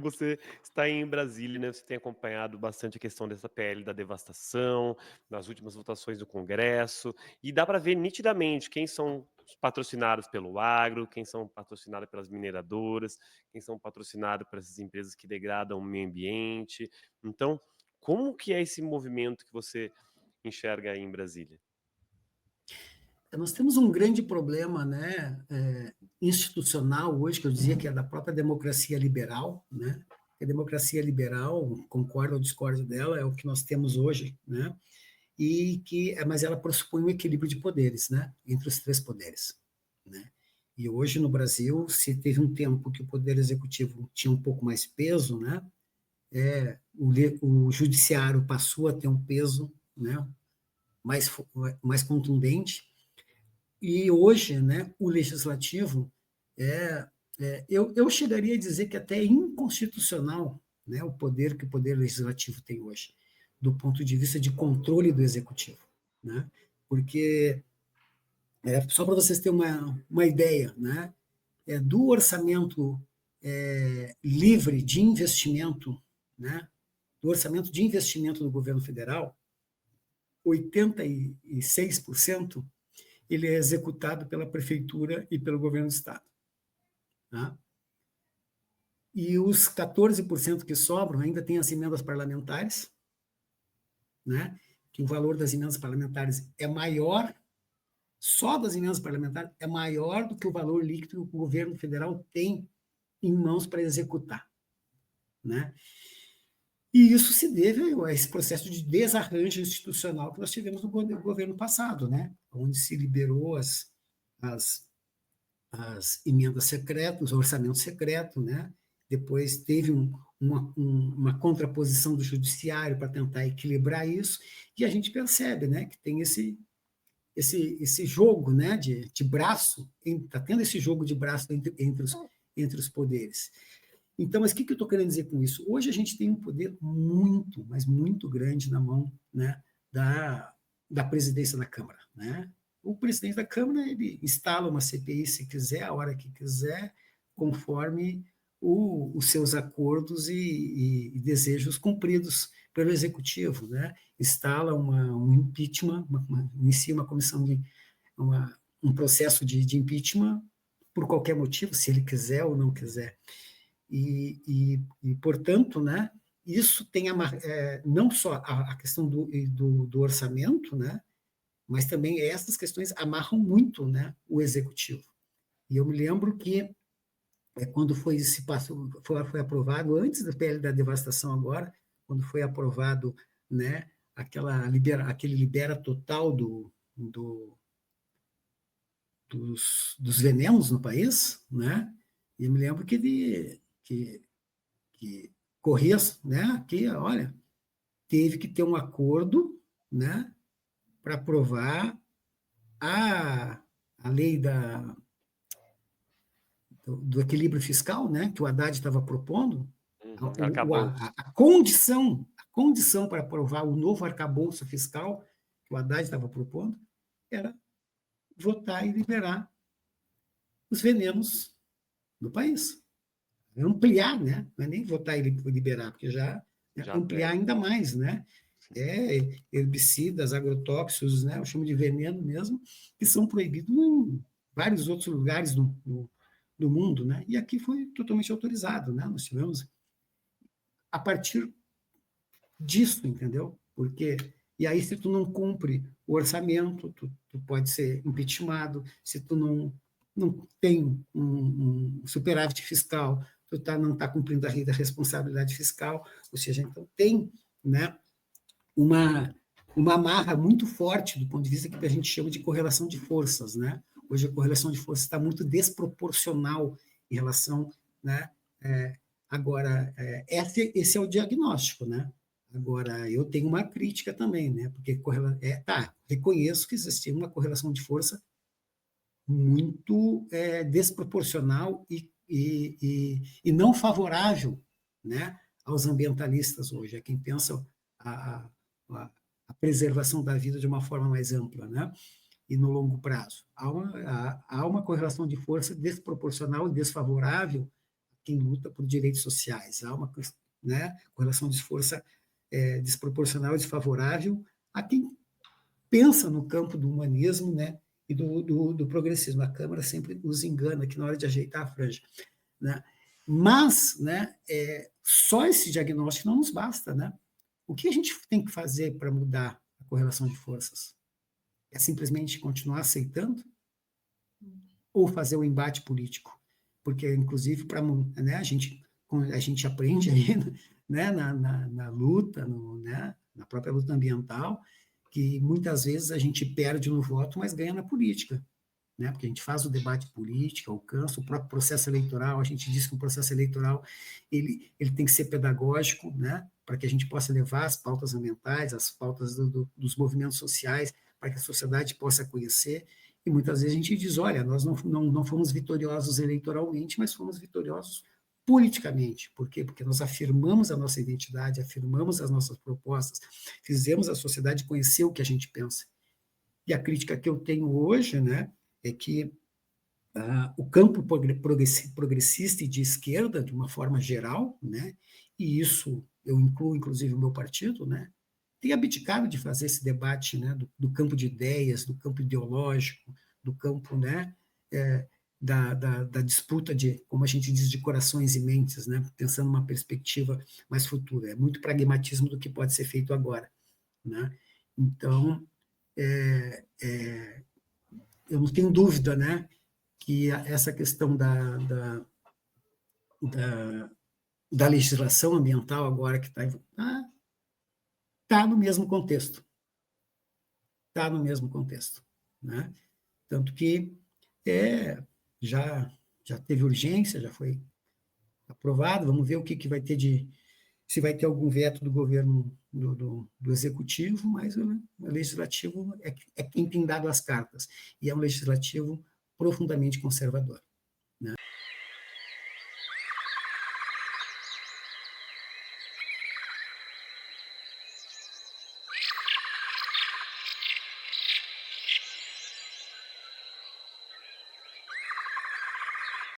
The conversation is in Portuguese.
Você está em Brasília, né? Você tem acompanhado bastante a questão dessa PL da devastação, nas últimas votações do Congresso, e dá para ver nitidamente quem são os patrocinados pelo agro, quem são patrocinados pelas mineradoras, quem são patrocinados por essas empresas que degradam o meio ambiente. Então, como que é esse movimento que você enxerga aí em Brasília? Nós temos um grande problema, né, institucional hoje, que eu dizia que é da própria democracia liberal, né? A democracia liberal, concordo ou discordo dela, é o que nós temos hoje, né? Mas ela pressupõe um equilíbrio de poderes, né, entre os três poderes, né? E hoje no Brasil, se teve um tempo que o poder executivo tinha um pouco mais peso, né, o judiciário passou a ter um peso, né, mais, mais contundente. E hoje, né, o legislativo eu chegaria a dizer que até é inconstitucional, né, o poder que o poder legislativo tem hoje, do ponto de vista de controle do executivo, né? Porque só para vocês terem uma ideia, né, do orçamento livre de investimento, né, do orçamento de investimento do governo federal, 86% ele é executado pela prefeitura e pelo governo do estado. Tá? E os 14% que sobram ainda tem as emendas parlamentares, né? Que o valor das emendas parlamentares é maior, só das emendas parlamentares é maior do que o valor líquido que o governo federal tem em mãos para executar. Né? E isso se deve a esse processo de desarranjo institucional que nós tivemos no governo passado, né? Onde se liberou as emendas secretas, o orçamento secreto, né? Depois teve uma contraposição do judiciário para tentar equilibrar isso, e a gente percebe, né, que tem esse jogo, né, de braço, está tendo esse jogo de braço entre os poderes. Então, mas o que eu estou querendo dizer com isso? Hoje a gente tem um poder muito, mas muito grande na mão, né, da presidência da Câmara, né? O presidente da Câmara, ele instala uma CPI se quiser, a hora que quiser, conforme os seus acordos e desejos cumpridos pelo Executivo, né? Instala um impeachment, inicia uma comissão um processo de impeachment por qualquer motivo, se ele quiser ou não quiser. Portanto, né, isso tem não só a questão do orçamento, né, mas também essas questões amarram muito, né, o executivo. E eu me lembro que quando foi aprovado, antes da PL da devastação agora, quando foi aprovado, né, aquele libera total dos venenos no país, né, e eu me lembro que corria, né, que, olha, teve que ter um acordo, né, para aprovar a lei do equilíbrio fiscal, né, que o Haddad estava propondo, Acabou. a condição para aprovar o novo arcabouço fiscal que o Haddad estava propondo era votar e liberar os venenos do país. Ampliar, né? Não é nem votar e liberar, porque já Já ampliar tem. ainda mais, né? Herbicidas, agrotóxicos, né? Eu chamo de veneno mesmo, que são proibidos em vários outros lugares do mundo, né? E aqui foi totalmente autorizado, né? Nós tivemos a partir disso, entendeu? Porque e aí se tu não cumpre o orçamento, tu pode ser impeachmentado. Se tu não tem um superávit fiscal, tu não está cumprindo a responsabilidade fiscal, ou seja, então tem, né, uma amarra muito forte do ponto de vista que a gente chama de correlação de forças, né? Hoje a correlação de forças está muito desproporcional em relação, né? Agora, esse é o diagnóstico, né? Agora, eu tenho uma crítica também, né? Porque reconheço que existia uma correlação de força muito desproporcional e não favorável, né, aos ambientalistas hoje, a quem pensa a, a preservação da vida de uma forma mais ampla, né, e no longo prazo. Há uma correlação de força desproporcional e desfavorável quem luta por direitos sociais. Há uma, né, correlação de força desproporcional e desfavorável a quem pensa no campo do humanismo, né, e do progressismo. A Câmara sempre nos engana aqui na hora de ajeitar a franja, né? Mas, né, só esse diagnóstico não nos basta, né? O que a gente tem que fazer para mudar a correlação de forças? É simplesmente continuar aceitando ou fazer o embate político? Porque, inclusive, né, a gente aprende aí, né, na luta, né, na própria luta ambiental, que muitas vezes a gente perde no voto, mas ganha na política, né? Porque a gente faz o debate político, alcança o próprio processo eleitoral, a gente diz que o processo eleitoral ele tem que ser pedagógico, né? Para que a gente possa levar as pautas ambientais, as pautas dos movimentos sociais, para que a sociedade possa conhecer, e muitas vezes a gente diz, olha, nós não fomos vitoriosos eleitoralmente, mas fomos vitoriosos politicamente. Por quê? Porque nós afirmamos a nossa identidade, afirmamos as nossas propostas, fizemos a sociedade conhecer o que a gente pensa. E a crítica que eu tenho hoje, né, é que o campo progressista e de esquerda, de uma forma geral, né, e isso eu incluo inclusive o meu partido, né, tem abdicado de fazer esse debate, né, do campo de ideias, do campo ideológico, do campo, né, da disputa de, como a gente diz, de corações e mentes, né, pensando numa perspectiva mais futura. É muito pragmatismo do que pode ser feito agora, né? Então, eu não tenho dúvida, né, que essa questão da legislação ambiental agora que tá no mesmo contexto. Está no mesmo contexto, né? Tanto que já teve urgência, já foi aprovado, vamos ver o que vai ter se vai ter algum veto do governo, do executivo, mas o legislativo é quem tem dado as cartas, e é um legislativo profundamente conservador.